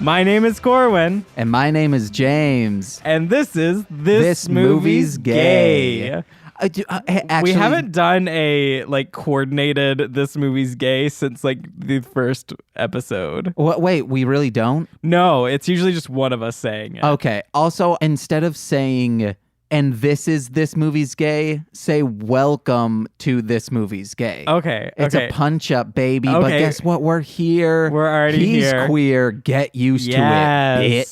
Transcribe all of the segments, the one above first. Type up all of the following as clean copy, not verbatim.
My name is Corwyn. And my name is James. And this is This Movie's Gay. Actually, we haven't done a coordinated This Movie's Gay since the first episode. Wait, we really don't? No, it's usually just one of us saying it. Okay. Also, instead of saying, and this is This Movie's Gay, say welcome to This Movie's Gay. Okay. It's a punch up, baby. Okay. But guess what? We're here. We're already here. He's queer. Get used to it,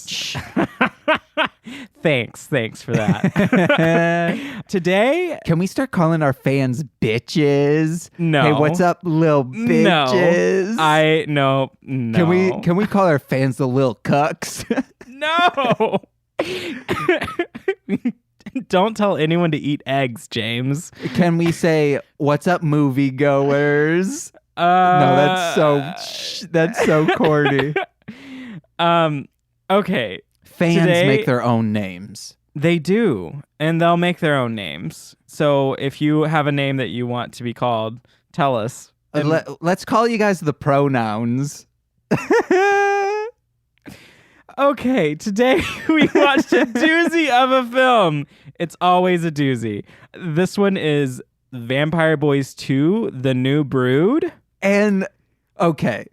bitch. Thanks for that. Today, can we start calling our fans bitches? No. Hey, what's up, little bitches? No. Can we call our fans the little cucks? No. Don't tell anyone to eat eggs, James. Can we say what's up, moviegoers? No, that's so corny. Okay. Fans make their own names. They do, and they'll make their own names. So if you have a name that you want to be called, tell us. Let's call you guys the pronouns. Okay, today we watched a doozy of a film. It's always a doozy. This one is Vampire Boys 2, The New Brood. And, okay,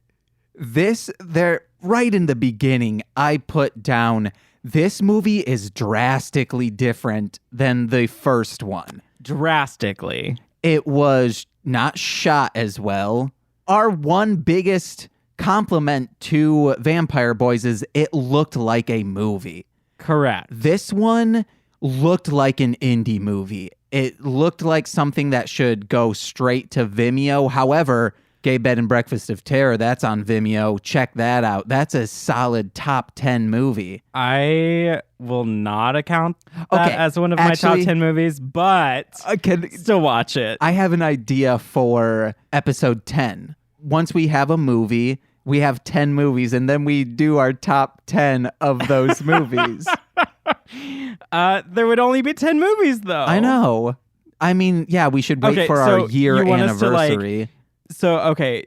they're right in the beginning, I put down, this movie is drastically different than the first one. Drastically. It was not shot as well. Our one biggest compliment to Vampire Boys is it looked like a movie. Correct. This one looked like an indie movie. It looked like something that should go straight to Vimeo. However, Gay Bed and Breakfast of Terror, that's on Vimeo. Check that out. That's a solid top 10 movie. I will not account that as one of my top 10 movies, but still watch it. I have an idea for episode 10. Once we have a movie, we have 10 movies, and then we do our top 10 of those movies. There would only be 10 movies, though. I know. I mean, yeah, we should wait for our year anniversary.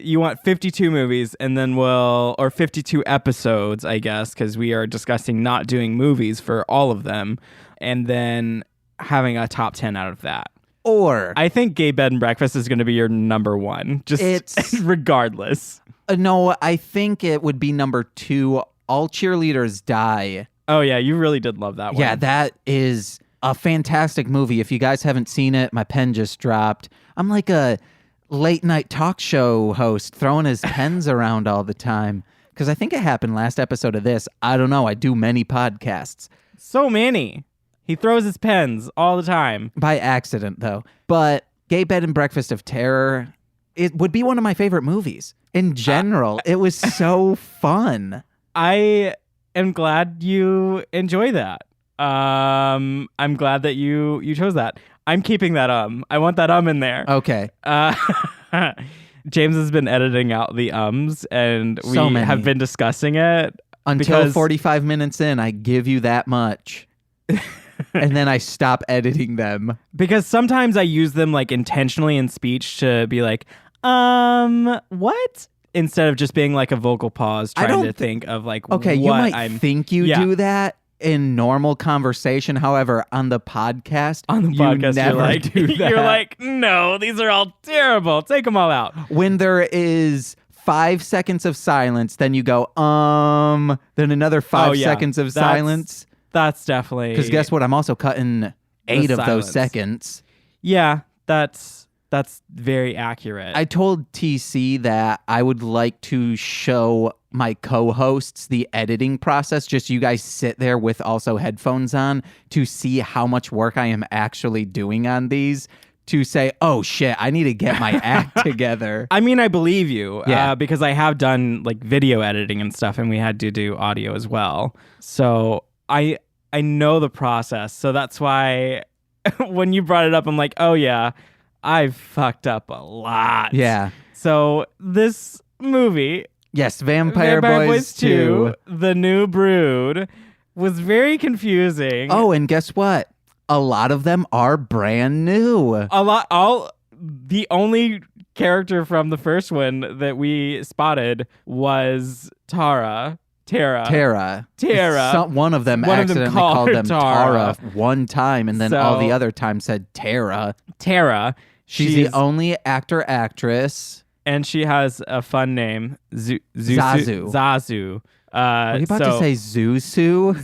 You want 52 movies, and then or 52 episodes, I guess, because we are discussing not doing movies for all of them, and then having a top 10 out of that. Or I think Gay Bed and Breakfast is going to be your number one, just regardless. No, I think it would be number 2. All Cheerleaders Die. Oh, yeah, you really did love that one. Yeah, that is a fantastic movie. If you guys haven't seen it, my pen just dropped. I'm like a late night talk show host throwing his pens around all the time. Because I think it happened last episode of this. I don't know. I do many podcasts. So many. He throws his pens all the time. By accident, though. But Gay Bed and Breakfast of Terror, it would be one of my favorite movies. In general, it was so fun. I am glad you enjoy that. I'm glad that you chose that. I'm keeping that I want that in there. Okay. James has been editing out the and we have been discussing it. Until 45 minutes in, I give you that much. And then I stop editing them. Because sometimes I use them intentionally in speech to be what? Instead of just being a vocal pause trying to think of okay, what you might think you do that in normal conversation. However, on the podcast, you never do that. You're like, no, these are all terrible. Take them all out. When there is 5 seconds of silence, then you go, then another 5 seconds of silence. That's definitely... Because guess what? I'm also cutting 8 of those seconds. Yeah, that's very accurate. I told TC that I would like to show my co-hosts the editing process. Just you guys sit there with also headphones on to see how much work I am actually doing on these. To say, oh shit, I need to get my act together. I mean, I believe you, because I have done video editing and stuff, and we had to do audio as well. So I know the process. So that's why when you brought it up, I'm like, oh yeah, I've fucked up a lot. Yeah. So this movie, yes, Vampire Boys 2, The New Brood, was very confusing. Oh, and guess what? A lot of them are brand new. The only character from the first one that we spotted was Tara Tara. One of them accidentally called them Tara one time, and then all the other times said Tara. She's the only actress. And she has a fun name, Zazu. Are you about to say Zusu?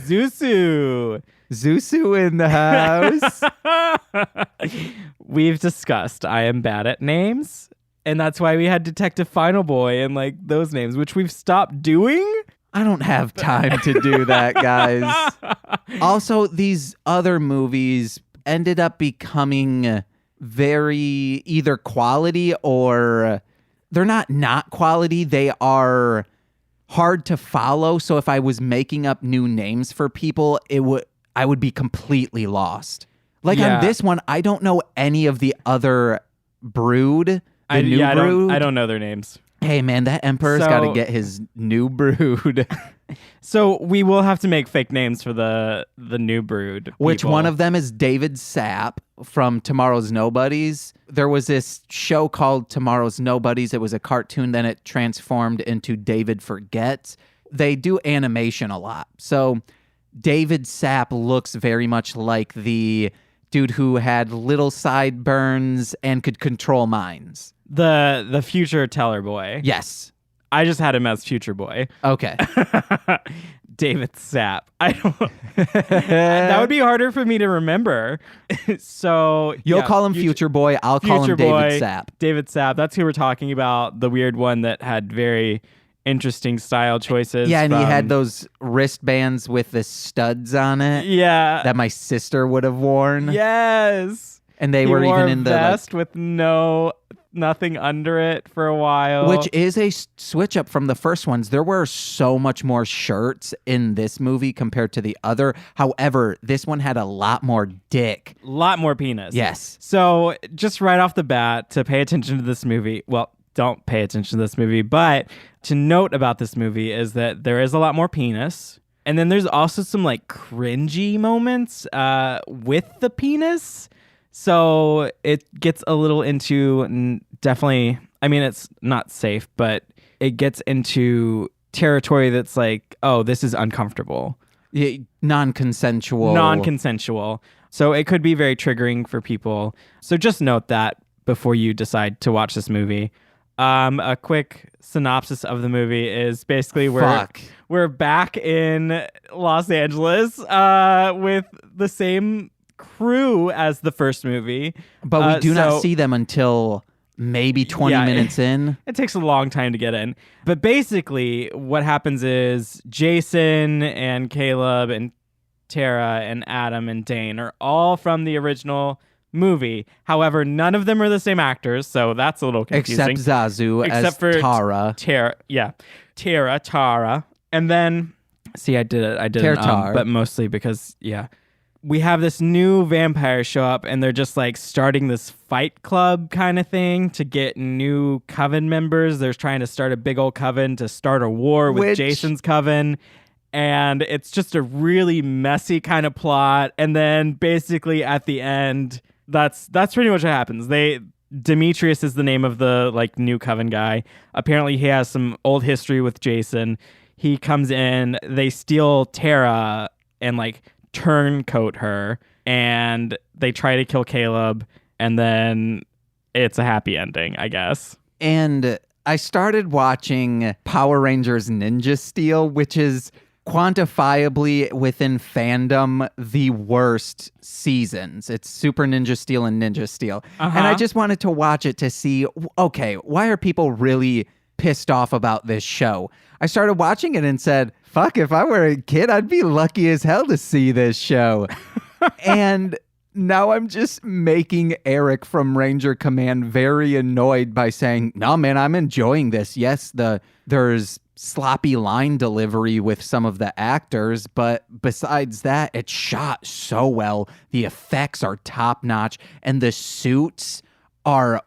Zusu in the house. We've discussed I am bad at names, and that's why we had Detective Final Boy and like those names, which we've stopped doing. I don't have time to do that, guys. Also, these other movies ended up becoming very either quality or they're not quality. They are hard to follow. So if I was making up new names for people, I would be completely lost. Like on this one, I don't know any of the other brood. I don't know their names. Hey man, that emperor's got to get his new brood. So we will have to make fake names for the new brood. Which one of them is David Sapp from Tomorrow's Nobodies? There was this show called Tomorrow's Nobodies. It was a cartoon, then it transformed into David Forgets. They do animation a lot. So David Sapp looks very much like the dude who had little sideburns and could control minds. The future teller boy. Yes. I just had him as Future Boy. Okay. David Sapp. That would be harder for me to remember. So you'll call him Future Boy. I'll call him David Sapp. David Sapp. That's who we're talking about. The weird one that had very interesting style choices. Yeah, and he had those wristbands with the studs on it. Yeah. That my sister would have worn. Yes. And they were even in the vest with nothing under it for a while. Which is a switch up from the first ones. There were so much more shirts in this movie compared to the other. However, this one had a lot more dick. A lot more penis. Yes. So just right off the bat, to pay attention to this movie, well, don't pay attention to this movie, but to note about this movie is that there is a lot more penis. And then there's also some like cringy moments with the penis. So it gets a little into definitely, I mean, it's not safe, but it gets into territory that's like, oh, this is uncomfortable. Non-consensual. So it could be very triggering for people. So just note that before you decide to watch this movie. A quick synopsis of the movie is basically we're back in Los Angeles with the same crew as the first movie, but we do not see them until maybe 20 minutes in. It takes a long time to get in, but basically what happens is Jason and Caleb and Tara and Adam and Dane are all from the original movie. However, none of them are the same actors, so that's a little confusing. Except Zazu as Tara. Tara. And then, see, I did it, but mostly because, we have this new vampire show up, and they're just like starting this fight club kind of thing to get new coven members. They're trying to start a big old coven to start a war with Jason's coven. And it's just a really messy kind of plot. And then basically at the end, that's pretty much what happens. Demetrius is the name of the like new coven guy. Apparently he has some old history with Jason. He comes in, they steal Tara and like turncoat her, and they try to kill Caleb, and then it's a happy ending, I guess. And I started watching Power Rangers Ninja Steel, which is quantifiably within fandom the worst seasons. It's Super Ninja Steel and Ninja Steel. And I just wanted to watch it to see, okay, why are people really pissed off about this show? I started watching it and said, fuck, if I were a kid, I'd be lucky as hell to see this show. And now I'm just making Eric from Ranger Command very annoyed by saying, no, man, I'm enjoying this. Yes, there's sloppy line delivery with some of the actors, but besides that, it's shot so well. The effects are top notch, and the suits are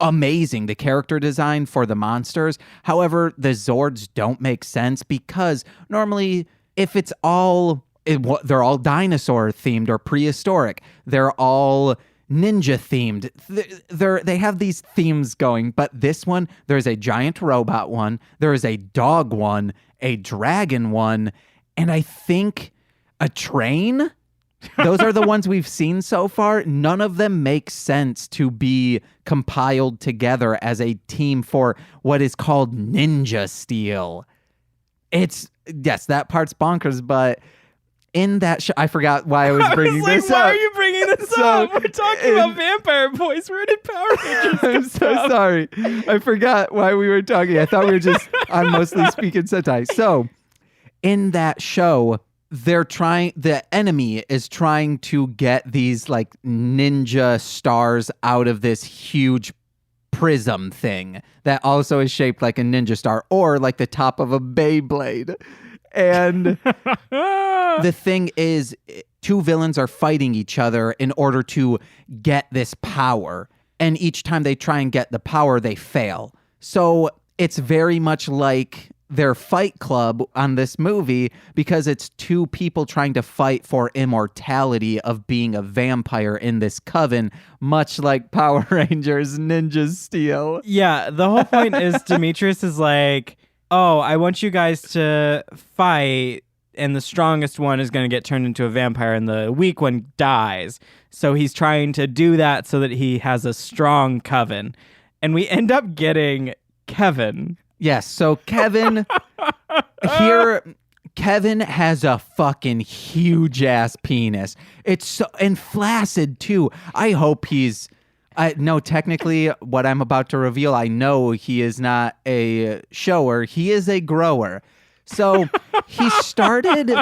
amazing. The character design for the monsters. However, the Zords don't make sense because normally if it's they're all dinosaur themed or prehistoric. They're all ninja themed. They have these themes going, but this one, there's a giant robot one, there is a dog one, a dragon one, and I think a train. Those are the ones we've seen so far. None of them make sense to be compiled together as a team for what is called ninja steel. Yes, that part's bonkers, but in that I forgot why I was bringing this up. Why are you bringing this up? We're talking about Vampire Boys. Where did Power Rangers I'm so sorry. I forgot why we were talking. I thought we were I'm mostly speaking Sentai. So, in that show, the enemy is trying to get these like ninja stars out of this huge prism thing that also is shaped like a ninja star or like the top of a Beyblade. And the thing is, two villains are fighting each other in order to get this power. And each time they try and get the power, they fail. So it's very much like their fight club on this movie because it's two people trying to fight for immortality of being a vampire in this coven, much like Power Rangers Ninja Steel. Yeah, the whole point is Demetrius is like, oh, I want you guys to fight, and the strongest one is going to get turned into a vampire, and the weak one dies. So he's trying to do that so that he has a strong coven. And we end up getting Kevin. Yes, so Kevin has a fucking huge ass penis. It's so and flaccid too. I hope technically what I'm about to reveal, I know he is not a shower. He is a grower. So he started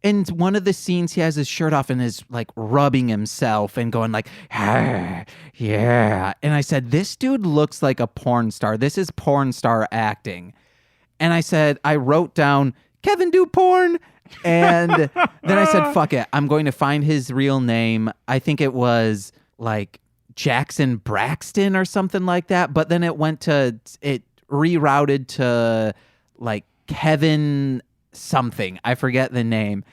in one of the scenes, he has his shirt off and is like rubbing himself and going like, ah, yeah. And I said, this dude looks like a porn star. This is porn star acting. And I wrote down, Kevin do porn. And then I said, fuck it. I'm going to find his real name. I think it was like Jackson Braxton or something like that. But then it rerouted to like Kevin something. I forget the name.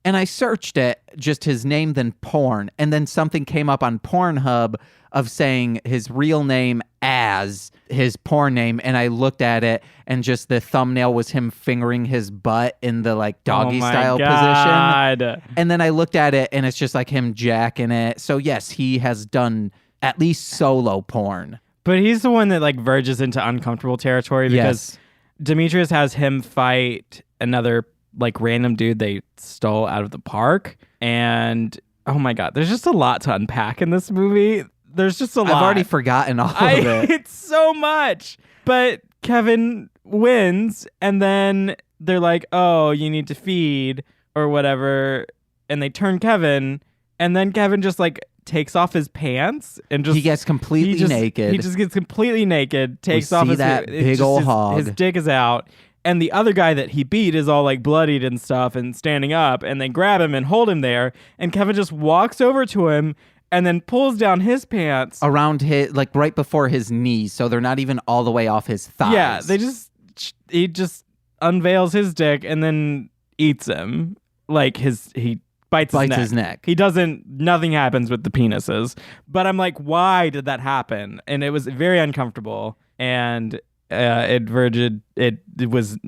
And I searched it, just his name, then porn. And then something came up on Pornhub of saying his real name as his porn name. And I looked at it and just the thumbnail was him fingering his butt in the like doggy style position. And then I looked at it and it's just like him jacking it. So yes, he has done at least solo porn. But he's the one that like verges into uncomfortable territory because Demetrius has him fight another like random dude they stole out of the park. And oh my God, there's just a lot to unpack in this movie. There's just a lot. I've already forgotten all of it. It's so much. But Kevin wins and then they're like, oh, you need to feed or whatever. And they turn Kevin and then Kevin just like takes off his pants and just he gets completely naked. He just gets completely naked, takes off his that big old hog. His dick is out. And the other guy that he beat is all like bloodied and stuff and standing up, and they grab him and hold him there. And Kevin just walks over to him and then pulls down his pants around his, like right before his knees. So they're not even all the way off his thighs. Yeah, he just unveils his dick and then eats him. Like he bites his neck. Nothing happens with the penises. But I'm like, why did that happen? And it was very uncomfortable. And it was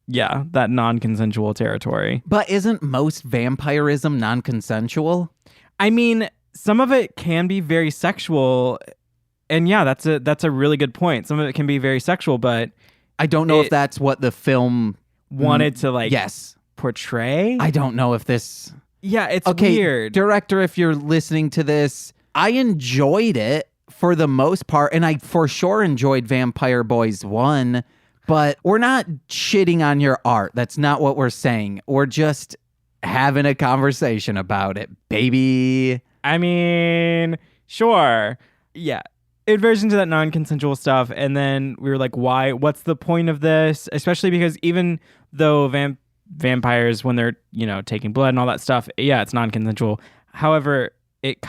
that non-consensual territory. But isn't most vampirism non-consensual? I mean, some of it can be very sexual, and that's a really good point. Some of it can be very sexual, but I don't know if that's what the film wanted to portray. I don't know if this. Yeah, it's weird. Director, if you're listening to this, I enjoyed it. For the most part, and I for sure enjoyed Vampire Boys 1, but we're not shitting on your art. That's not what we're saying. We're just having a conversation about it, baby. I mean, sure. Yeah. It versions into that non-consensual stuff, and then we were like, why? What's the point of this? Especially because even though vampires, when they're, taking blood and all that stuff, it's non-consensual. However, it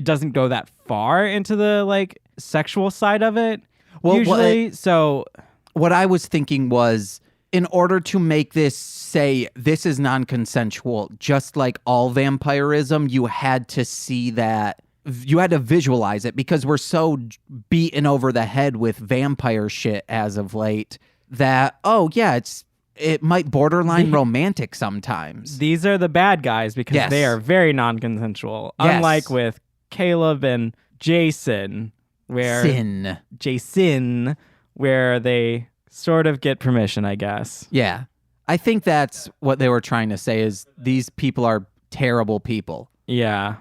doesn't go that far into the like sexual side of it. Well, usually. So what I was thinking was, in order to make this say this is non-consensual, just like all vampirism, you had to see that. You had to visualize it because we're so beaten over the head with vampire shit as of late that, it's it might borderline romantic sometimes. These are the bad guys because they are very non-consensual. Yes. Unlike with Caleb and Jason, where they sort of get permission, I guess. Yeah. I think that's what they were trying to say is these people are terrible people. Yeah.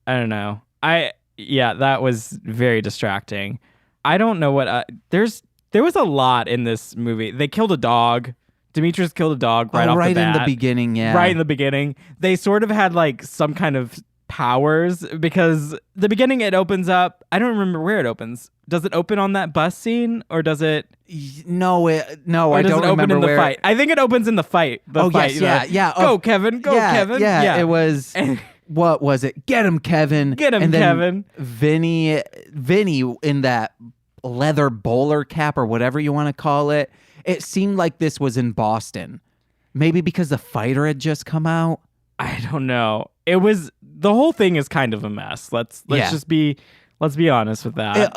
I don't know. That was very distracting. I don't know what there was a lot in this movie. They killed a dog. Demetrius killed a dog right off the bat. Right in the beginning, yeah. Right in the beginning. They sort of had like some kind of powers because the beginning it opens up. I don't remember where it opens. Does it open on that bus scene or does it? No, I don't open in the where. fight. I think it opens in the fight. Yeah. Go, Kevin. Go, Kevin. Yeah, it was. What was it? Get him, Kevin. Get him, and then Kevin. Vinny in that leather bowler cap or whatever you want to call it. It seemed like this was in Boston. Maybe because the fighter had just come out. I don't know. It was the whole thing is kind of a mess. Let's be honest with that.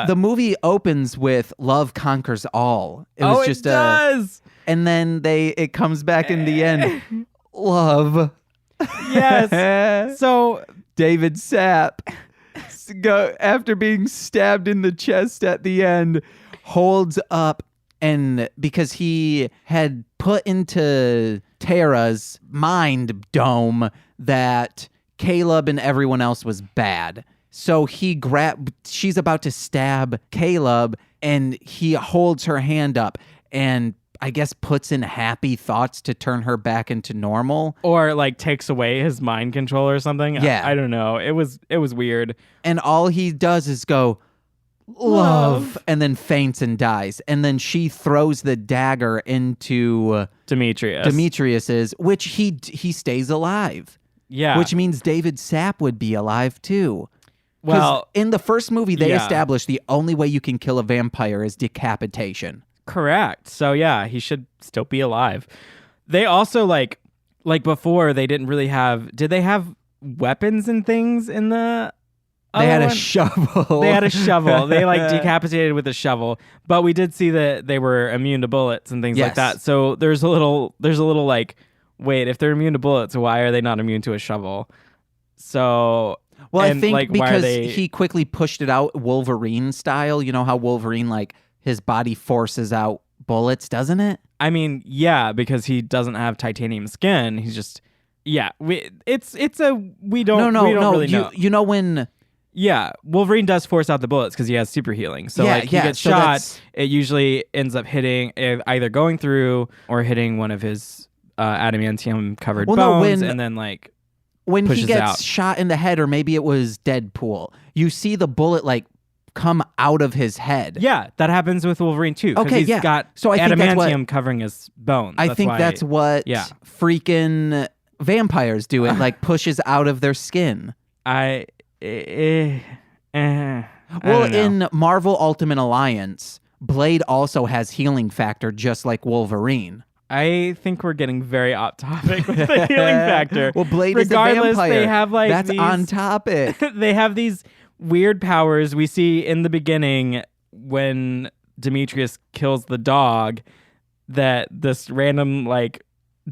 The movie opens with "Love Conquers All." It does. And then it comes back in the end. Love. Yes. So David Sapp, after being stabbed in the chest at the end, holds up, and because he had put into Tara's mind dome that Caleb and everyone else was bad. So she's about to stab Caleb, and he holds her hand up and I guess puts in happy thoughts to turn her back into normal. Or like takes away his mind control or something. Yeah. I don't know. It was weird. And all he does is go, love, and then faints and dies. And then she throws the dagger into Demetrius's, which he stays alive. Yeah. Which means David Sapp would be alive too. Well, in the first movie, they established the only way you can kill a vampire is decapitation. Correct. So yeah, he should still be alive. They also like before they didn't really have. Did they have weapons and things in the? They had a shovel. They like decapitated with a shovel. But we did see that they were immune to bullets and things like that. So there's a little like, wait, if they're immune to bullets, why are they not immune to a shovel? So. Well, I think because he quickly pushed it out Wolverine style. You know how Wolverine like. His body forces out bullets, doesn't it? I mean, yeah, because he doesn't have titanium skin. He's just, we don't really know. You know when... Yeah, Wolverine does force out the bullets because he has super healing. So he gets shot, it usually ends up hitting, either going through or hitting one of his adamantium-covered bones and then like when pushes he gets out. Shot in the head, or maybe it was Deadpool, you see the bullet like come out of his head. Yeah, that happens with Wolverine too. Okay, he's got so I adamantium covering his bones. That's what freaking vampires do. It like pushes out of their skin. In Marvel Ultimate Alliance, Blade also has healing factor just like Wolverine. I think we're getting very off topic with the healing factor. Well, Blade is a vampire. They have like that's on topic. They have these weird powers we see in the beginning when Demetrius kills the dog, that this random like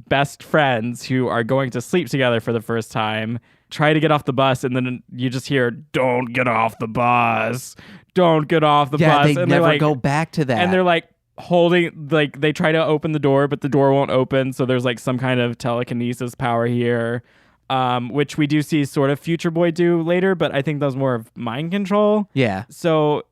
best friends who are going to sleep together for the first time try to get off the bus, and then you just hear, "Don't get off the bus. Don't get off the bus." Yeah, they and never go back to that. And they're like holding, like they try to open the door, but the door won't open. So there's like some kind of telekinesis power here. Which we do see sort of Future Boy do later, but I think that was more of mind control. Yeah. So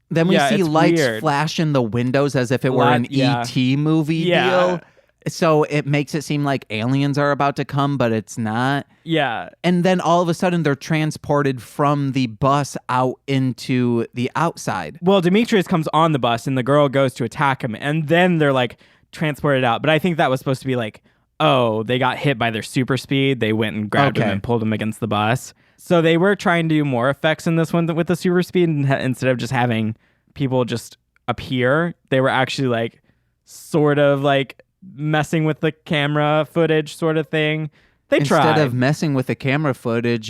then we see lights flash in the windows as if it were an E.T. movie deal. So it makes it seem like aliens are about to come, but it's not. Yeah. And then all of a sudden they're transported from the bus out into the outside. Well, Demetrius comes on the bus and the girl goes to attack him, and then they're like transported out. But I think that was supposed to be like, oh, they got hit by their super speed. They went and grabbed him and pulled him against the bus. So they were trying to do more effects in this one with the super speed, instead of just having people just appear. They were actually like sort of like messing with the camera footage sort of thing. Instead of messing with the camera footage,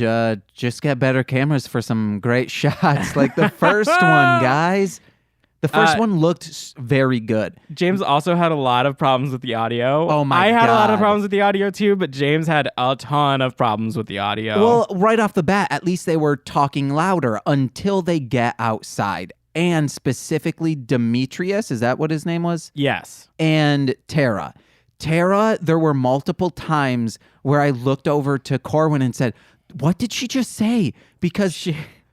just get better cameras for some great shots like the first one, guys. The first one looked very good. James also had a lot of problems with the audio. Oh my God. I had a lot of problems with the audio too, but James had a ton of problems with the audio. Well, right off the bat, at least they were talking louder until they get outside. And specifically Demetrius, is that what his name was? Yes. And Tara. Tara, there were multiple times where I looked over to Corwyn and said, what did she just say? Because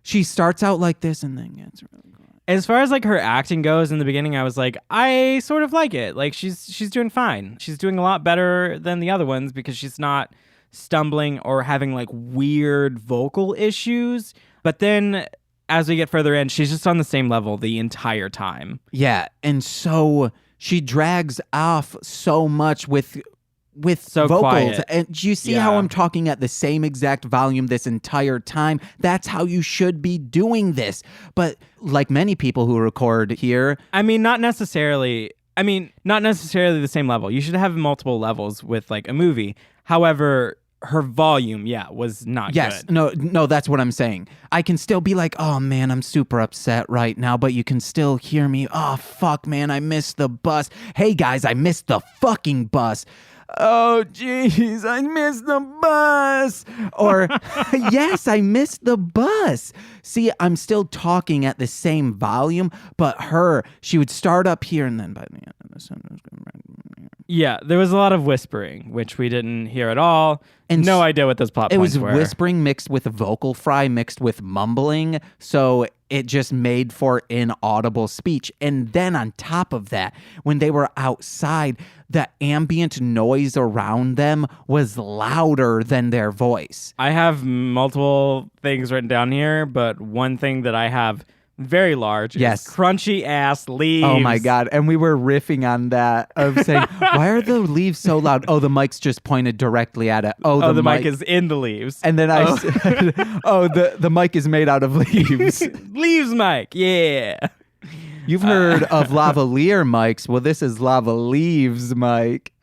she starts out like this and then gets really good. As far as like her acting goes, in the beginning, I was like, I sort of like it. Like she's doing fine. She's doing a lot better than the other ones because she's not stumbling or having like weird vocal issues. But then as we get further in, she's just on the same level the entire time. Yeah, and so she drags off so much with so vocals. quiet. And do you see how I'm talking at the same exact volume this entire time? That's how you should be doing this. But like many people who record here, I mean, not necessarily the same level. You should have multiple levels with like a movie. However, her volume, was not yes, good. No, that's what I'm saying. I can still be like, oh man, I'm super upset right now, but you can still hear me. Oh fuck, man, I missed the bus. Hey guys, I missed the fucking bus. Oh, jeez, I missed the bus. Or, yes, I missed the bus. See, I'm still talking at the same volume, but she would start up here and then by the end of the sentence. Yeah, there was a lot of whispering, which we didn't hear at all. And no idea what those plot points were. It was whispering mixed with vocal fry, mixed with mumbling. So it just made for inaudible speech. And then on top of that, when they were outside, the ambient noise around them was louder than their voice. I have multiple things written down here, but one thing that I have very large is crunchy ass leaves. Oh my God. And we were riffing on that of saying, why are the leaves so loud? Oh, the mic's just pointed directly at it. Oh, the mic is in the leaves. And then I said, the mic is made out of leaves. Leaves mic, yeah. You've heard of lavalier mics. Well, this is lava leaves mic.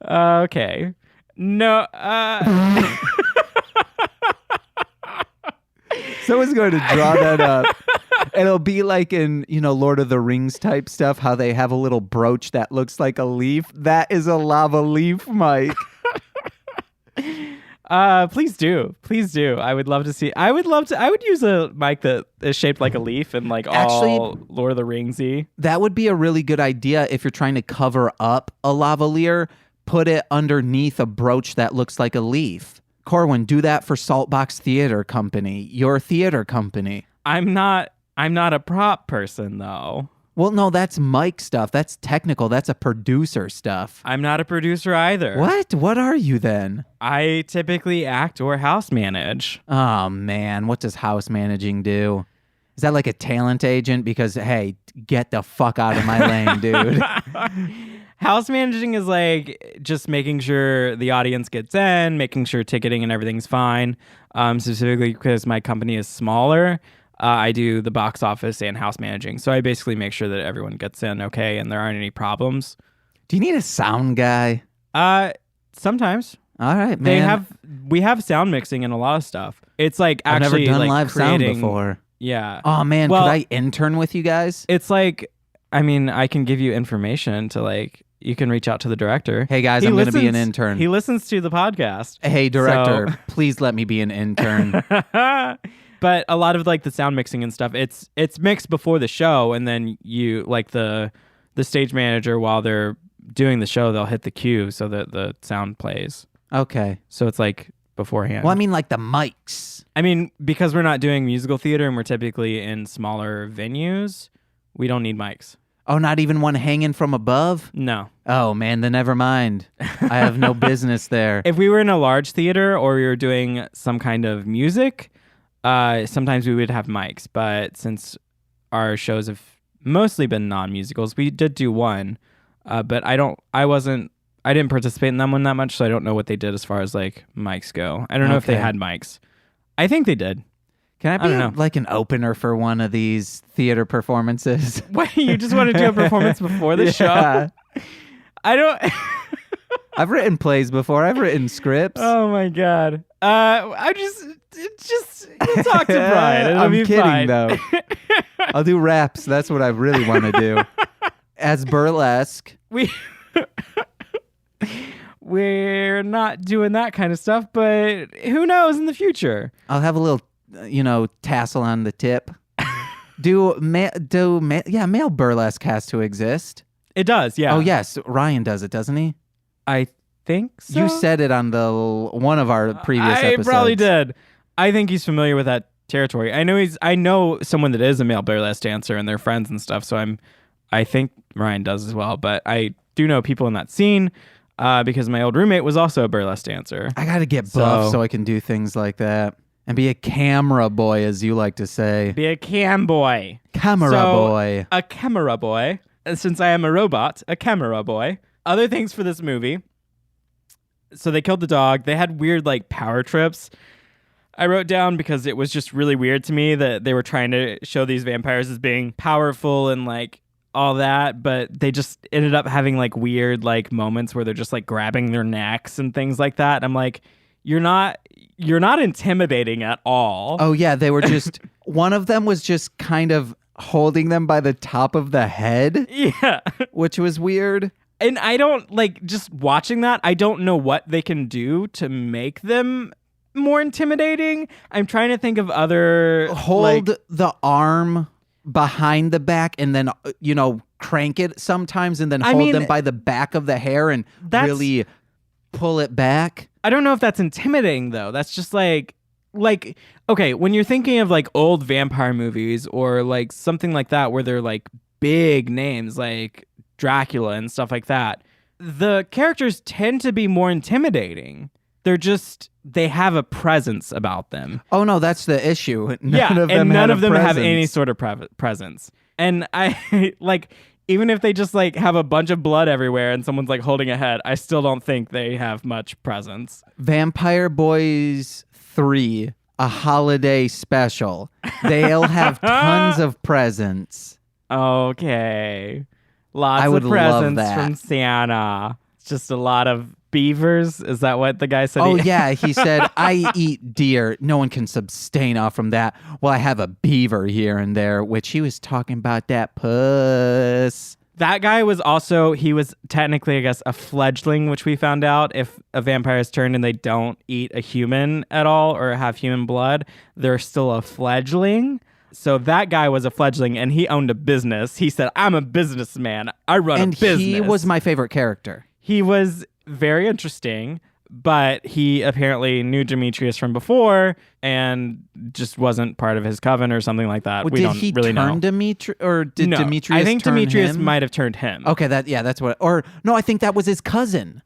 Okay. No. Someone's going to draw that up. It'll be like in, Lord of the Rings type stuff, how they have a little brooch that looks like a leaf. That is a lava leaf mic. Please do. I would love to see. I would use a mic that is shaped like a leaf and like all Lord of the Ringsy. That would be a really good idea if you're trying to cover up a lavalier. Put it underneath a brooch that looks like a leaf. Corwyn, do that for Saltbox Theatre Company, your theater company. I'm not a prop person though. Well, no, that's mic stuff. That's technical. That's a producer stuff. I'm not a producer either. What? What are you then? I typically act or house manage. Oh man, what does house managing do? Is that like a talent agent? Because hey, get the fuck out of my lane, dude. House managing is like just making sure the audience gets in, making sure ticketing and everything's fine. Specifically because my company is smaller, I do the box office and house managing. So I basically make sure that everyone gets in okay and there aren't any problems. Do you need a sound guy? Sometimes. All right, man. We have sound mixing and a lot of stuff. It's like actually I've never done like live sound before. Yeah. Oh man, could I intern with you guys? It's like, I mean, I can give you information to like, you can reach out to the director. Hey guys, I'm going to be an intern. He listens to the podcast. Hey director, please let me be an intern. But a lot of like the sound mixing and stuff, it's mixed before the show, and then you like the stage manager while they're doing the show, they'll hit the cue so that the sound plays. Okay. So it's like beforehand. Well, I mean like the mics. I mean, because we're not doing musical theater and we're typically in smaller venues, we don't need mics. Oh, not even one hanging from above? No. Oh, man, then never mind. I have no business there. If we were in a large theater or we were doing some kind of music, sometimes we would have mics. But since our shows have mostly been non-musicals, we did do one. But I didn't participate in that one that much, so I don't know what they did as far as like mics go. I don't know if they had mics. I think they did. Can I be like an opener for one of these theater performances? Wait, you just want to do a performance before the show? I don't... I've written plays before. I've written scripts. Oh my God. Just talk to Brian. It'll I'm be kidding fine. though. I'll do raps. That's what I really want to do. As burlesque. We're not doing that kind of stuff, but who knows in the future? I'll have a little, tassel on the tip. Male burlesque has to exist. It does, yeah. Oh, yes. Ryan does it, doesn't he? I think so. You said it on one of our previous episodes. I probably did. I think he's familiar with that territory. I know someone that is a male burlesque dancer and they're friends and stuff, so I think Ryan does as well, but I do know people in that scene because my old roommate was also a burlesque dancer. I got to get buff so I can do things like that. And be a camera boy, as you like to say. Be a cam boy. Boy. A camera boy. Since I am a robot, a camera boy. Other things for this movie. So they killed the dog. They had weird, power trips. I wrote down because it was just really weird to me that they were trying to show these vampires as being powerful and, all that, but they just ended up having, weird, moments where they're just, grabbing their necks and things like that. And I'm like, you're not intimidating at all. Oh, yeah. They were just... one of them was just kind of holding them by the top of the head. Yeah. Which was weird. And I don't, just watching that, I don't know what they can do to make them more intimidating. I'm trying to think of other... Hold the arm behind the back and then, crank it sometimes and then hold them by the back of the hair and really pull it back. I don't know if that's intimidating, though. That's just okay, when you're thinking of old vampire movies or something like that where they're big names like Dracula and stuff like that, the characters tend to be more intimidating. They have a presence about them. Oh, no, that's the issue. None of them have any sort of presence. And I, even if they just have a bunch of blood everywhere and someone's holding a head, I still don't think they have much presence. Vampire Boys 3, a holiday special. They'll have tons of presents. Okay. Lots of presents from Santa. It's just a lot of beavers. Is that what the guy said? Oh, yeah. He said, I eat deer. No one can sustain off from that. Well, I have a beaver here and there, which he was talking about that puss. That guy was he was technically, I guess, a fledgling, which we found out if a vampire is turned and they don't eat a human at all or have human blood, they're still a fledgling. So that guy was a fledgling and he owned a business. He said, I'm a businessman. I run a business. And he was my favorite character. He was very interesting, but he apparently knew Demetrius from before and just wasn't part of his coven or something like that. Well, we don't really know. Did he turn Demetrius, or did no, Demetrius I think turn Demetrius him? might have turned him. Okay, that's what... Or, no, I think that was his cousin.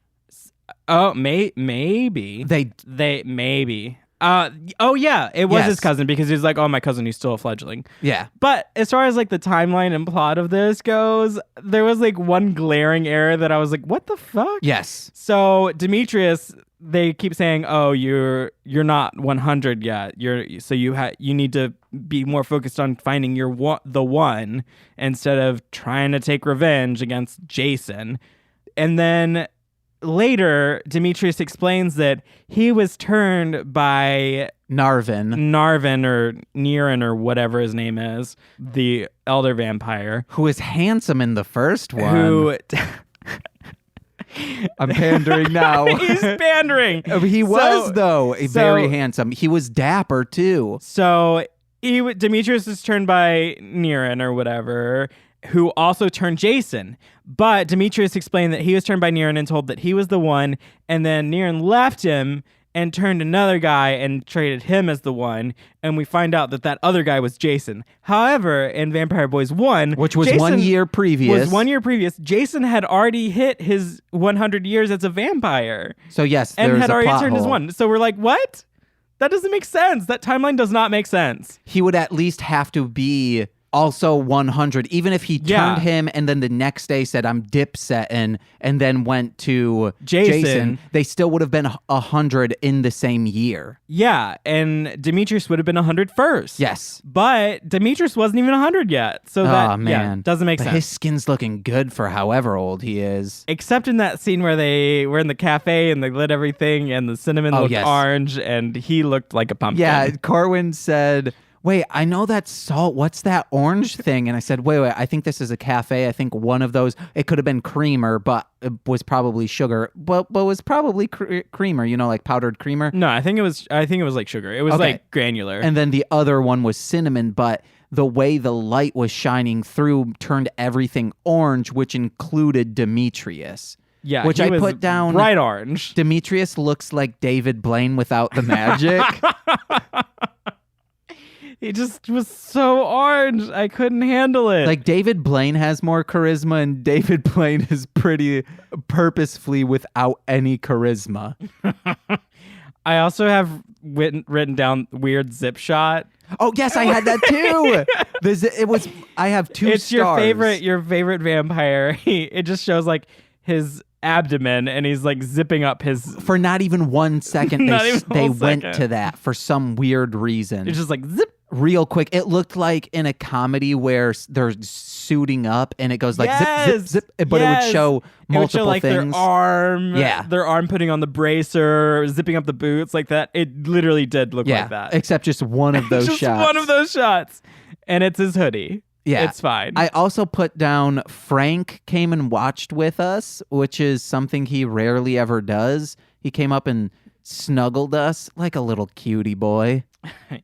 Oh, maybe. They maybe. Yeah, it was his cousin because he's like, oh, my cousin, he's still a fledgling. Yeah. But as far as the timeline and plot of this goes, there was one glaring error that I was like, what the fuck? Yes. So Demetrius, they keep saying, oh, you're not 100 yet. You need to be more focused on finding the one instead of trying to take revenge against Jason. And then later, Demetrius explains that he was turned by Narvin or Niren or whatever his name is, the elder vampire. Who is handsome in the first one. I'm pandering now. He's pandering. He was, though, very handsome. He was dapper, too. So Demetrius is turned by Niren or whatever, who also turned Jason. But Demetrius explained that he was turned by Niren and told that he was the one, and then Niren left him and turned another guy and traded him as the one, and we find out that other guy was Jason. However, in Vampire Boys 1... Which was Jason 1 year previous. Jason had already hit his 100 years as a vampire. So yes, and had already turned his one. So we're like, what? That doesn't make sense. That timeline does not make sense. He would at least have to be also 100, even if he turned him and then the next day said, I'm dipsetting, and then went to Jason, they still would have been 100 in the same year. Yeah, and Demetrius would have been 100 first. Yes. But Demetrius wasn't even 100 yet. So that doesn't make sense. His skin's looking good for however old he is. Except in that scene where they were in the cafe and they lit everything and the cinnamon looked orange and he looked like a pumpkin. Yeah, Corwyn said... wait, I know that's salt. What's that orange thing? And I said, wait, I think this is a cafe. I think one of those, it could have been creamer, but it was probably sugar. But was probably creamer, like powdered creamer. No, I think it was like sugar. It was like granular. And then the other one was cinnamon, but the way the light was shining through turned everything orange, which included Demetrius. Yeah, which I put down. Bright orange. Demetrius looks like David Blaine without the magic. He just was so orange. I couldn't handle it. Like David Blaine has more charisma, and David Blaine is pretty purposefully without any charisma. I also have written down weird zip shot. Oh yes, I had that too. I have 2 it's stars. It's your favorite vampire. It just shows like his abdomen, and he's like zipping up his. For not even 1 second, they went to that for some weird reason. It's just like zip. Real quick. It looked like in a comedy where they're suiting up and it goes like zip, zip, zip. But it would show multiple it would show, like, things. Their arm putting on the bracer, zipping up the boots like that. It literally did look like that. Except just one of those shots. Just one of those shots. And it's his hoodie. Yeah. It's fine. I also put down Frank came and watched with us, which is something he rarely ever does. He came up and snuggled us like a little cutie boy.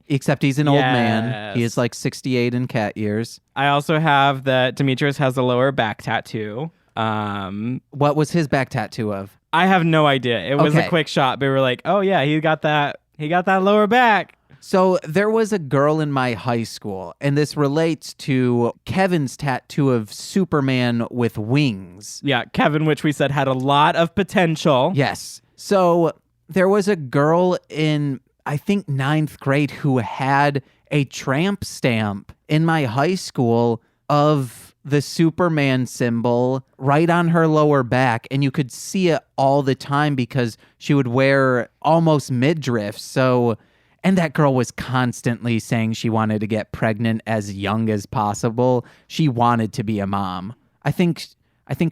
Except he's an old man. He is like 68 in cat years. I also have that Demetrius has a lower back tattoo. What was his back tattoo of? I have no idea. It was a quick shot, but we were like, oh yeah, he got that lower back. So there was a girl in my high school, and this relates to Kevin's tattoo of Superman with wings. Yeah, Kevin, which we said had a lot of potential. Yes. So there was a girl in, I think, 9th grade who had a tramp stamp in my high school of the Superman symbol right on her lower back. And you could see it all the time because she would wear almost midriff. So, and that girl was constantly saying she wanted to get pregnant as young as possible. She wanted to be a mom. I think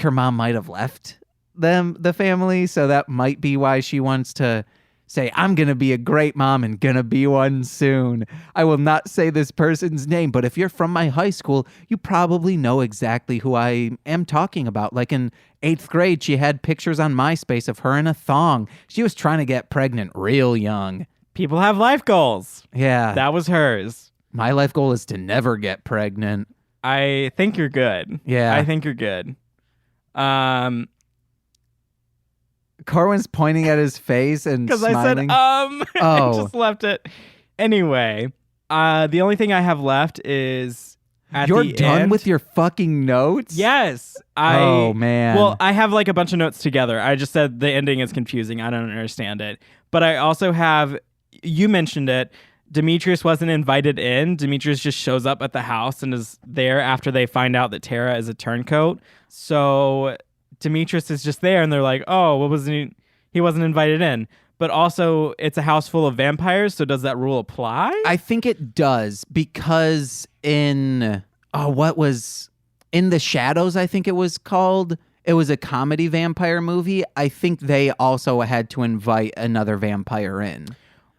her mom might have left the family. So that might be why she wants to say, I'm going to be a great mom and going to be one soon. I will not say this person's name, but if you're from my high school, you probably know exactly who I am talking about. Like in 8th grade, she had pictures on MySpace of her in a thong. She was trying to get pregnant real young. People have life goals. Yeah. That was hers. My life goal is to never get pregnant. I think you're good. Yeah. I think you're good. Corwyn's pointing at his face and smiling. Because I said, I just left it. Anyway, the only thing I have left is at You're the done end. with your fucking notes? Yes. Oh, man. Well, I have like a bunch of notes together. I just said the ending is confusing. I don't understand it. But I also have, you mentioned it, Demetrius wasn't invited in. Demetrius just shows up at the house and is there after they find out that Tara is a turncoat. So Demetrius is just there, and they're like, "Oh, he wasn't invited in." But also, it's a house full of vampires, so does that rule apply? I think it does, because in In the Shadows, I think it was called. It was a comedy vampire movie. I think they also had to invite another vampire in,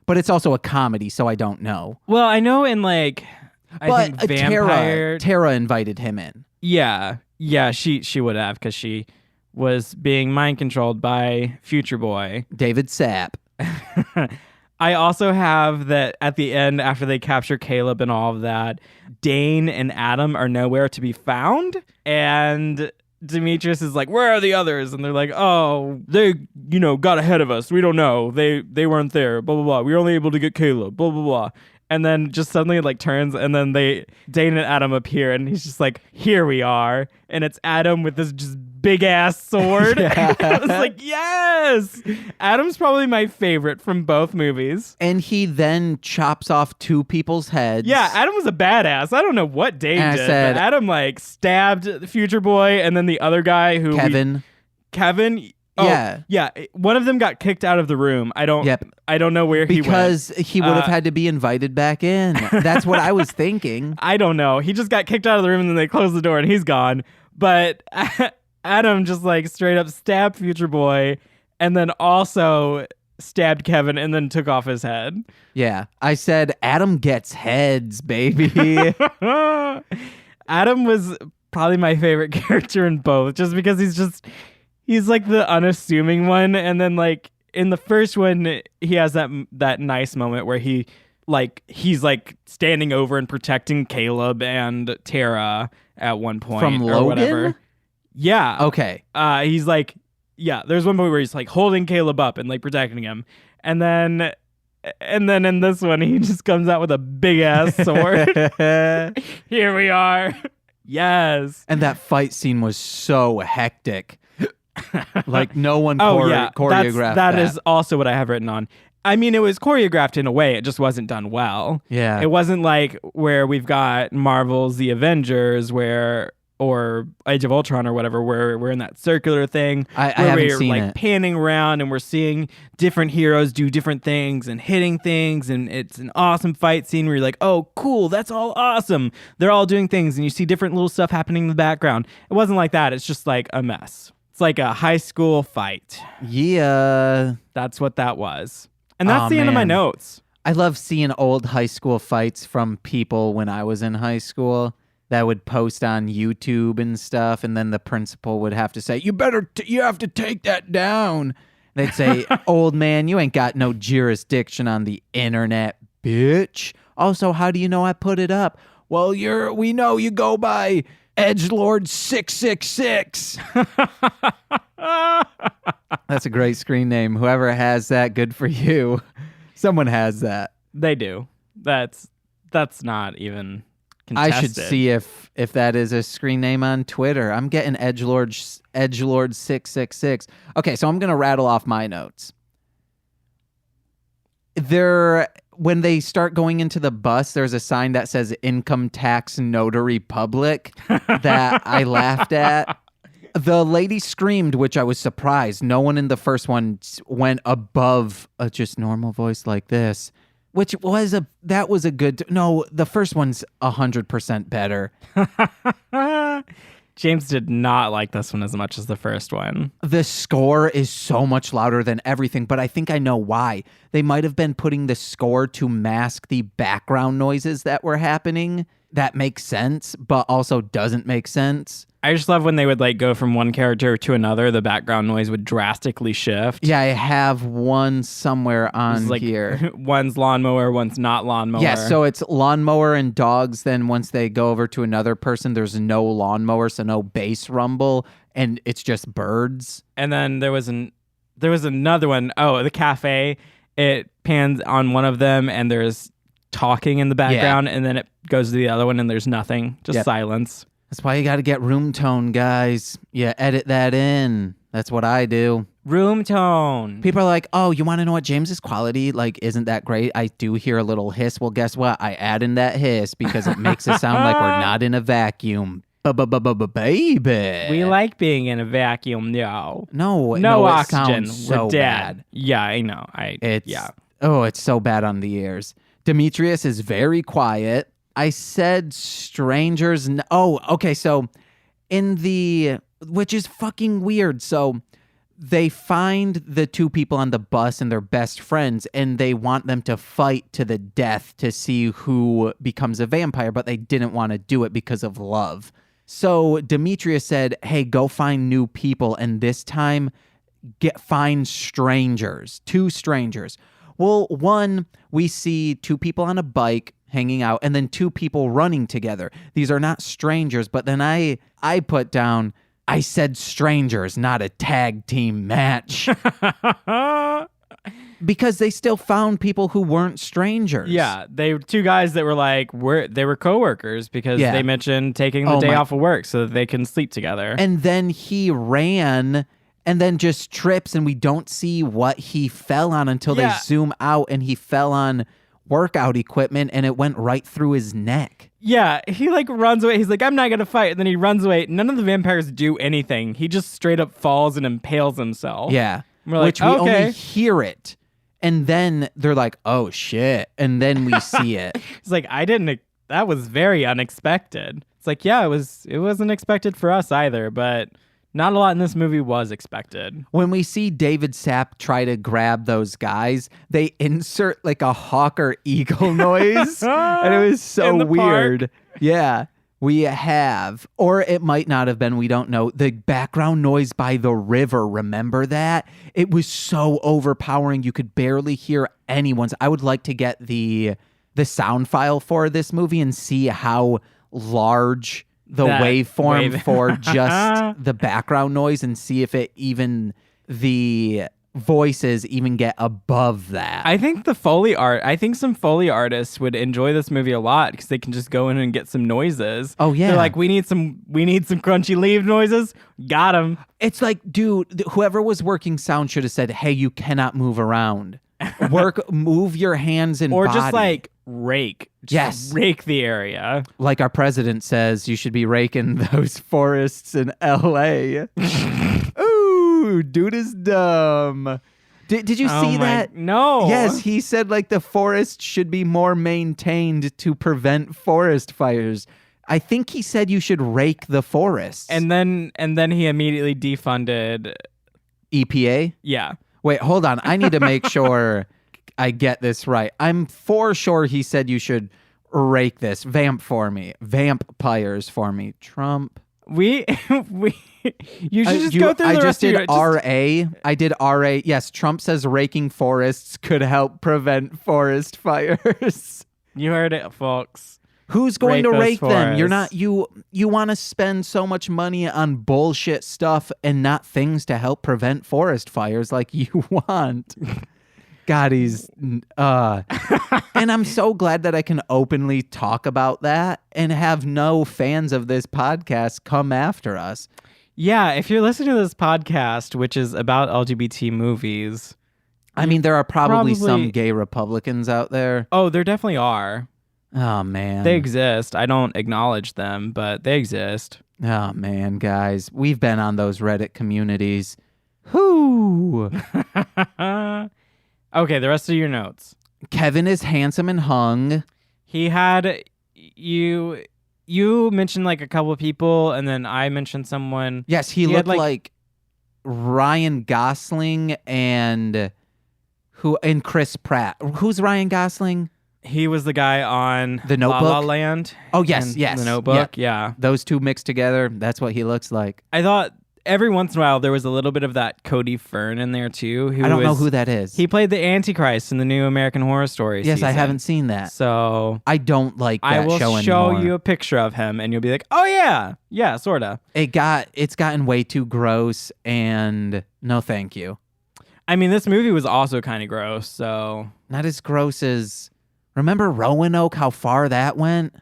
but it's also a comedy, so I don't know. Well, I know in like, I think vampire Tara invited him in. Yeah, she would have, because she was being mind controlled by Future Boy. David Sapp. I also have that at the end, after they capture Caleb and all of that, Dane and Adam are nowhere to be found. And Demetrius is like, where are the others? And they're like, oh, they, got ahead of us. We don't know. They weren't there. Blah, blah, blah. We were only able to get Caleb. Blah, blah, blah. And then just suddenly it like turns, and then Dane and Adam appear, and he's just like, here we are. And it's Adam with this just big ass sword. Yeah. I was like, yes! Adam's probably my favorite from both movies. And he then chops off 2 people's heads. Yeah, Adam was a badass. I don't know what Dane did, but Adam like stabbed the Future Boy, and then the other guy who Kevin. Oh, yeah. One of them got kicked out of the room. I don't know where he went. Because he would have had to be invited back in. That's what I was thinking. I don't know. He just got kicked out of the room, and then they closed the door and he's gone. But Adam just like straight up stabbed Future Boy, and then also stabbed Kevin and then took off his head. Yeah. I said, Adam gets heads, baby. Adam was probably my favorite character in both, just because he's like the unassuming one. And then like in the first one, he has that nice moment where he's like standing over and protecting Caleb and Tara at one point. From or Logan? whatever. Yeah. Okay. He's like, yeah, there's one point where he's like holding Caleb up and like protecting him. And then in this one, he just comes out with a big ass sword. Here we are. Yes. And that fight scene was so hectic. Like no one choreographed that is also what I have written on. I mean, it was choreographed in a way. It just wasn't done well. Yeah. It wasn't like where we've got Marvel's The Avengers or Age of Ultron or whatever, where we're in that circular thing. I haven't seen like it. panning around and we're seeing different heroes do different things and hitting things, and it's an awesome fight scene where you're like, oh, cool, that's all awesome. They're all doing things, and you see different little stuff happening in the background. It wasn't like that. It's just like a mess. It's like a high school fight. Yeah. That's what that was. And that's the end of my notes. I love seeing old high school fights from people when I was in high school that would post on YouTube and stuff, and then the principal would have to say, you have to take that down. They'd say, old man, you ain't got no jurisdiction on the internet, bitch. Also, how do you know I put it up? Well, we know you go by Edgelord 666. That's a great screen name. Whoever has that, good for you. Someone has that. They do. That's not even contested. I should see if that is a screen name on Twitter. I'm getting Edgelord 666. Okay, so I'm going to rattle off my notes. When they start going into the bus, there's a sign that says Income Tax Notary Public that I laughed at. The lady screamed, which I was surprised. No one in the first one went above a just normal voice like this, which was a good. No, the first one's 100% better. James did not like this one as much as the first one. The score is so much louder than everything, but I think I know why. They might have been putting the score to mask the background noises that were happening. That makes sense, but also doesn't make sense. I just love when they would like go from one character to another, the background noise would drastically shift. Yeah, I have one somewhere on here. One's lawnmower, one's not lawnmower. Yeah, so it's lawnmower and dogs. Then once they go over to another person, there's no lawnmower, so no bass rumble, and it's just birds. And then there was another one. Oh, the cafe. It pans on one of them, and there's talking in the background, and then it goes to the other one, and there's nothing, just silence. That's why you got to get room tone, guys. Yeah, edit that in. That's what I do. Room tone. People are like, oh, you want to know what James's quality isn't that great? I do hear a little hiss. Well, guess what? I add in that hiss because it makes it sound like we're not in a vacuum. Baby. We like being in a vacuum, no. No oxygen. So we're dead. Bad. Yeah, I know. Oh, it's so bad on the ears. Demetrius is very quiet. I said strangers. Okay. So which is fucking weird. So they find the two people on the bus and they're best friends, and they want them to fight to the death to see who becomes a vampire, but they didn't want to do it because of love. So Demetrius said, hey, go find new people. And this time find strangers, 2 strangers. Well, one, we see 2 people on a bike hanging out, and then 2 people running together. These are not strangers, but then I put down, I said strangers, not a tag team match. Because they still found people who weren't strangers. Yeah, they 2 guys that were like, they were coworkers because they mentioned taking the day off of work so that they can sleep together. And then he ran and then just trips, and we don't see what he fell on until they zoom out, and he fell on workout equipment, and it went right through his neck. Yeah, he runs away. He's like, I'm not going to fight. And then he runs away. None of the vampires do anything. He just straight up falls and impales himself. Yeah. And we're like, which we only hear it. And then they're like, oh shit. And then we see it. It's like, that was very unexpected. It's like, yeah, it wasn't expected for us either, but Not a lot in this movie was expected. When we see David Sapp try to grab those guys, they insert like a hawk or eagle noise. And it was so weird. Park. Yeah. We have, or it might not have been, we don't know, the background noise by the river. Remember that? It was so overpowering. You could barely hear anyone's. I would like to get the sound file for this movie and see how large the waveform for just the background noise, and see if it even, the voices even get above that. I think some Foley artists would enjoy this movie a lot because they can just go in and get some noises. Oh yeah. They're like, we need some crunchy leaf noises. Got them. It's like, dude, whoever was working sound should have said, hey, you cannot move around. Move your hands and or body. just like rake. Just rake the area. Like our president says, you should be raking those forests in LA. Ooh, dude is dumb. Did you see that? No. Yes, he said like the forest should be more maintained to prevent forest fires. I think he said you should rake the forests. And then he immediately defunded EPA? Yeah. Wait, hold on. I need to make sure I get this right. I'm for sure he said you should rake this. Vampires for me. Trump. You should just go through the rest of your... I did RA. Yes, Trump says raking forests could help prevent forest fires. You heard it, folks. Who's going to rake them? You're not. You want to spend so much money on bullshit stuff and not things to help prevent forest fires like you want. God, he's and I'm so glad that I can openly talk about that and have no fans of this podcast come after us. Yeah, if you're listening to this podcast, which is about LGBT movies, I mean, there are probably some gay Republicans out there. Oh, there definitely are. Oh, man. They exist. I don't acknowledge them, but they exist. Oh, man, guys. We've been on those Reddit communities. Whoo! Okay, the rest of your notes. Kevin is handsome and hung. He had... You mentioned like a couple of people, and then I mentioned someone. Yes, he looked like Ryan Gosling and Chris Pratt. Who's Ryan Gosling? He was the guy on The Notebook? La La Land. Oh, yes. The Notebook, yeah. Those two mixed together, that's what he looks like. I thought every once in a while there was a little bit of that Cody Fern in there too. I don't know who that is. He played the Antichrist in the new American Horror Story Yes, season. I haven't seen that. So I don't like that show anymore. I will show you a picture of him and you'll be like, oh yeah. Yeah, sorta. It's gotten way too gross and no thank you. I mean, this movie was also kind of gross, so... Not as gross as... Remember Roanoke, how far that went?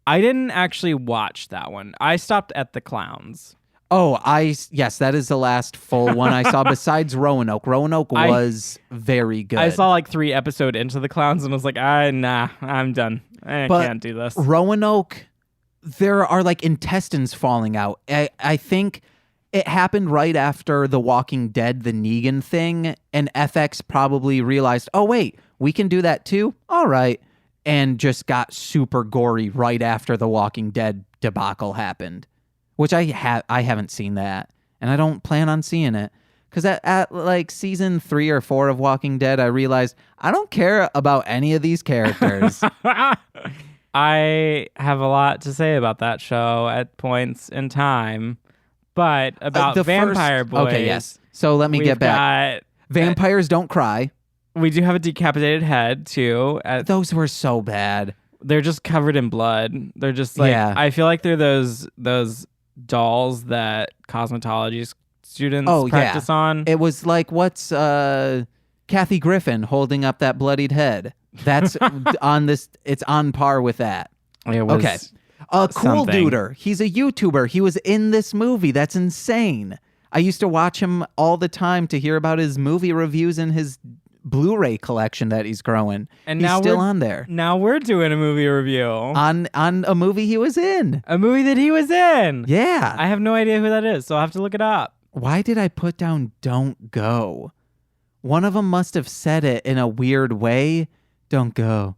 I didn't actually watch that one. I stopped at the clowns. Oh, yes, that is the last full one I saw besides Roanoke. Roanoke was very good. I saw like 3 episodes into the clowns and was like, nah, I'm done. I can't do this. Roanoke, there are like intestines falling out. I think it happened right after The Walking Dead, the Negan thing, and FX probably realized, oh, wait, we can do that too? All right. And just got super gory right after The Walking Dead debacle happened. Which I haven't seen that, and I don't plan on seeing it. Because at like season 3 or 4 of Walking Dead, I realized I don't care about any of these characters. I have a lot to say about that show at points in time, but about Vampire Boys. Okay, yes. So let me get back. Vampires don't cry. We do have a decapitated head too. Those were so bad. They're just covered in blood. They're just like, I feel like they're those dolls that cosmetology students practice on. It was like, what's Kathy Griffin holding up that bloodied head? That's on this. It's on par with that. It was okay. Cool Duder. He's a YouTuber. He was in this movie. That's insane. I used to watch him all the time to hear about his movie reviews and his Blu-ray collection that he's growing. And he's still on there. Now we're doing a movie review. On a movie he was in. A movie that he was in. Yeah. I have no idea who that is, so I'll have to look it up. Why did I put down Don't Go? One of them must have said it in a weird way. Don't go.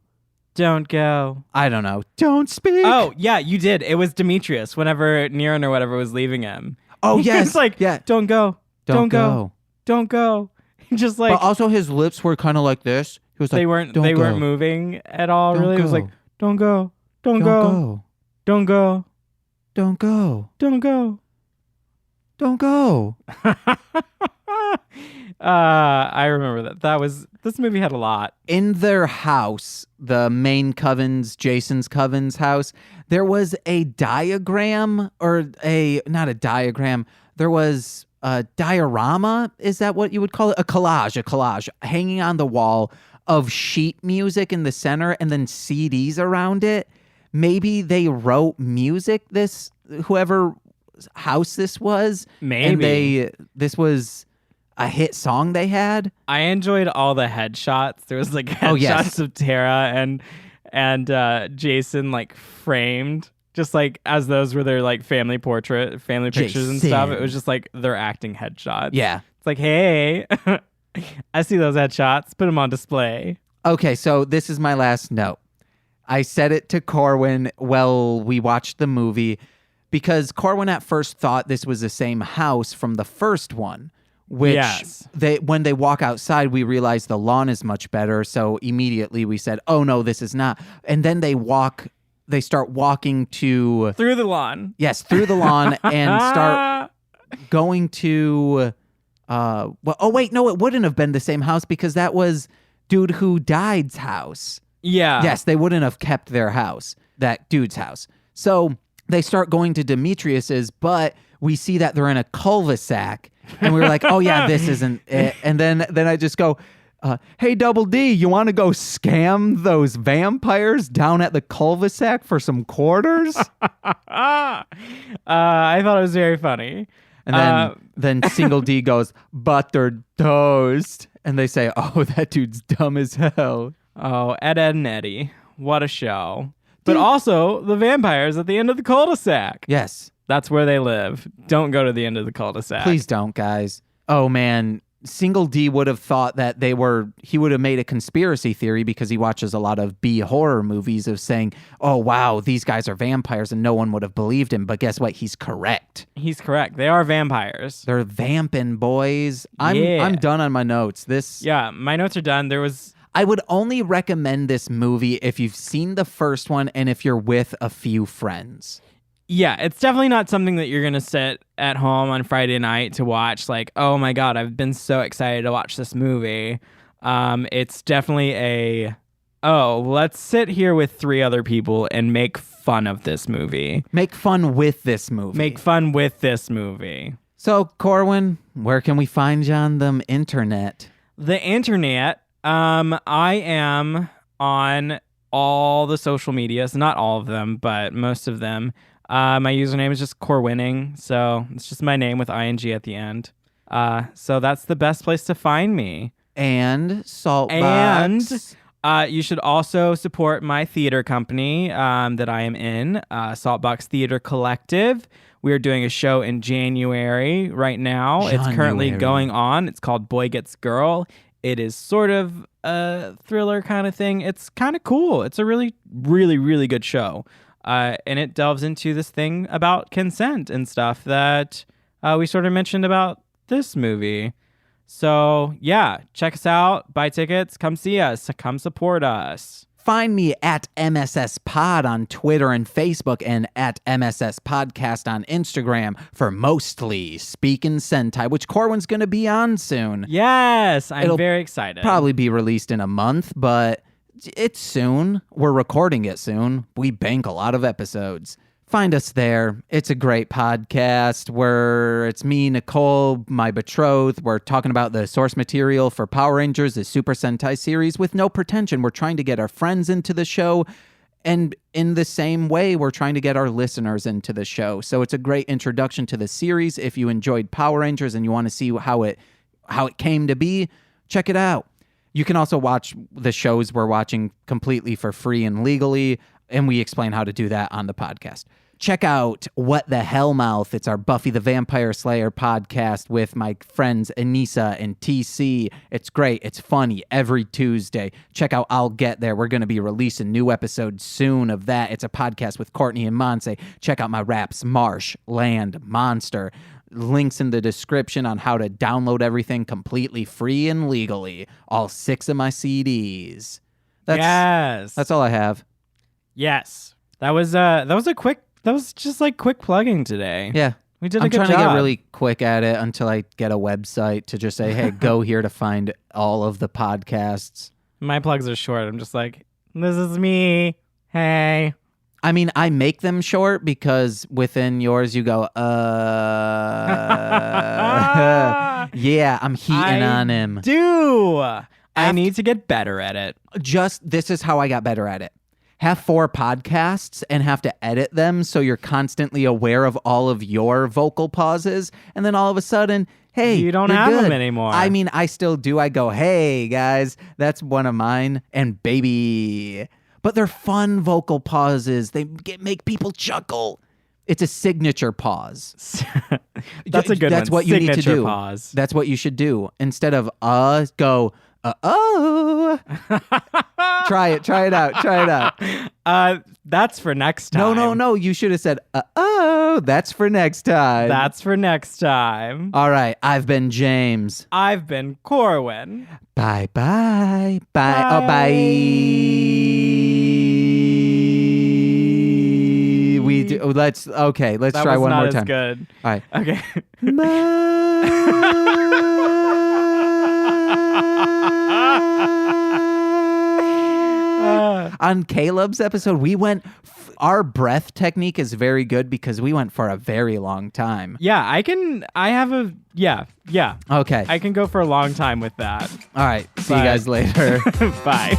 Don't go. I don't know. Don't speak. Oh, yeah, you did. It was Demetrius whenever Neron or whatever was leaving him. Oh, yes. He's like, yeah. don't go. Don't go. Don't go. Just like, but also his lips were kind of like this. He was like, they weren't moving at all. Don't really, go. It was like, don't go. Don't go. Don't go. Don't go. Don't go. Don't go. I remember that. This movie had a lot. In their house, the main coven's, Jason's coven's house, there was a diagram not a diagram. There was a diorama. Is that what you would call it? A collage hanging on the wall of sheet music in the center and then CDs around it. Maybe they wrote music, whoever house this was. Maybe. And this was a hit song they had. I enjoyed all the headshots. There was like headshots of Tara and Jason like framed, just like as those were their like family pictures and stuff. It was just like their acting headshots. Yeah. It's like, hey, I see those headshots. Put them on display. Okay, so this is my last note. I said it to Corwyn while we watched the movie because Corwyn at first thought this was the same house from the first one, which when they walk outside, we realize the lawn is much better. So immediately we said, oh no, this is not. And then they start walking through the lawn. Yes, through the lawn and start going to, oh wait, no, it wouldn't have been the same house because that was dude who died's house. Yeah. Yes, they wouldn't have kept their house, that dude's house. So they start going to Demetrius's, but we see that they're in a cul-de-sac. And we were like, oh yeah, this isn't it. And then I just go, hey, Double D, you want to go scam those vampires down at the cul-de-sac for some quarters? I thought it was very funny. And then Single D goes, buttered toast. And they say, oh, that dude's dumb as hell. Oh, Ed, and Eddie. What a show. But also, the vampires at the end of the cul-de-sac. Yes. That's where they live. Don't go to the end of the cul-de-sac. Please don't, guys. Oh, man. Single D would have thought that he would have made a conspiracy theory because he watches a lot of B horror movies of saying, oh, wow, these guys are vampires, and no one would have believed him. But guess what? He's correct. He's correct. They are vampires. They're vamping, boys. I'm done on my notes. Yeah, my notes are done. I would only recommend this movie if you've seen the first one and if you're with a few friends. Yeah, it's definitely not something that you're going to sit at home on Friday night to watch like, oh my God, I've been so excited to watch this movie. It's definitely let's sit here with 3 other people and make fun of this movie. Make fun with this movie. Make fun with this movie. So, Corwyn, where can we find you on the internet? The internet, I am on all the social medias, not all of them, but most of them. My username is just Corwynning, so it's just my name with ing at the end. So that's the best place to find me. And Saltbox. And you should also support my theater company that I am in, Saltbox Theatre Collective. We are doing a show in January right now. It's currently going on. It's called Boy Gets Girl. It is sort of a thriller kind of thing. It's kind of cool. It's a really, really, really good show. And it delves into this thing about consent and stuff that we sort of mentioned about this movie. So, yeah, check us out, buy tickets, come see us, come support us. Find me at MSS Pod on Twitter and Facebook and at MSS Podcast on Instagram for Mostly Speaking Sentai, which Corwyn's going to be on soon. Yes, I'm very excited. Probably be released in a month, but it's soon. We're recording it soon. We bank a lot of episodes. Find us there. It's a great podcast where it's me, Nicole, my betrothed. We're talking about the source material for Power Rangers, the Super Sentai series, with no pretension. We're trying to get our friends into the show, and in the same way, we're trying to get our listeners into the show. So it's a great introduction to the series. If you enjoyed Power Rangers and you want to see how it came to be, check it out. You can also watch the shows we're watching completely for free and legally, and we explain how to do that on the podcast. Check out What the Hellmouth. It's our Buffy the Vampire Slayer podcast with my friends Anissa and TC. It's great. It's funny every Tuesday. Check out I'll Get There. We're going to be releasing new episodes soon of that. It's a podcast with Courtney and Monse. Check out my raps, Marsh, Land, Monster. links in the description on how to download everything completely free and legally. All 6 of my CDs. That's all I have. Yes. That was just like quick plugging today. Yeah. We did a good job. I'm trying to get really quick at it until I get a website to just say, hey, go here to find all of the podcasts. My plugs are short. I'm just like, this is me. Hey. I mean, I make them short because within yours you go, yeah, I'm heating on him. I need to get better at it. This is how I got better at it. Have 4 podcasts and have to edit them so you're constantly aware of all of your vocal pauses. And then all of a sudden, hey, you don't have them anymore. I mean, I still do. I go, hey, guys, that's one of mine. And baby. But they're fun vocal pauses. They make people chuckle. It's a signature pause. That's a good one. That's what you need to do. Pause. That's what you should do. Instead of go, oh. Try it out. That's for next time. No. You should have said, oh, that's for next time. That's for next time. All right. I've been James. I've been Corwyn. Bye. Oh, bye. Let's try one more time. Good. All right. Okay. On Caleb's episode, we went. Our breath technique is very good because we went for a very long time. Yeah, Yeah. Okay. I can go for a long time with that. All right. See you guys later. Bye.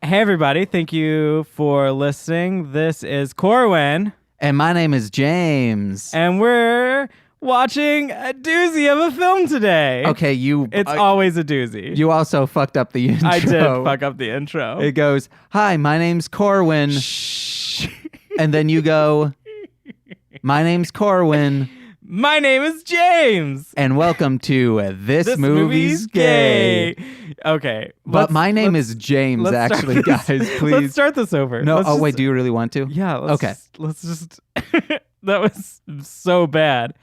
Hey, everybody. Thank you for listening. This is Corwyn. And my name is James. And we're watching a doozy of a film today. Okay, It's always a doozy. You also fucked up the intro. I did fuck up the intro. It goes, hi, my name's Corwyn. Shh. And then you go, my name's Corwyn. My name is James. And welcome to This Movie's Gay. Okay. But my name is James, actually, guys, please. Let's start this over. Wait, do you really want to? Yeah. Okay. Let's just... That was so bad.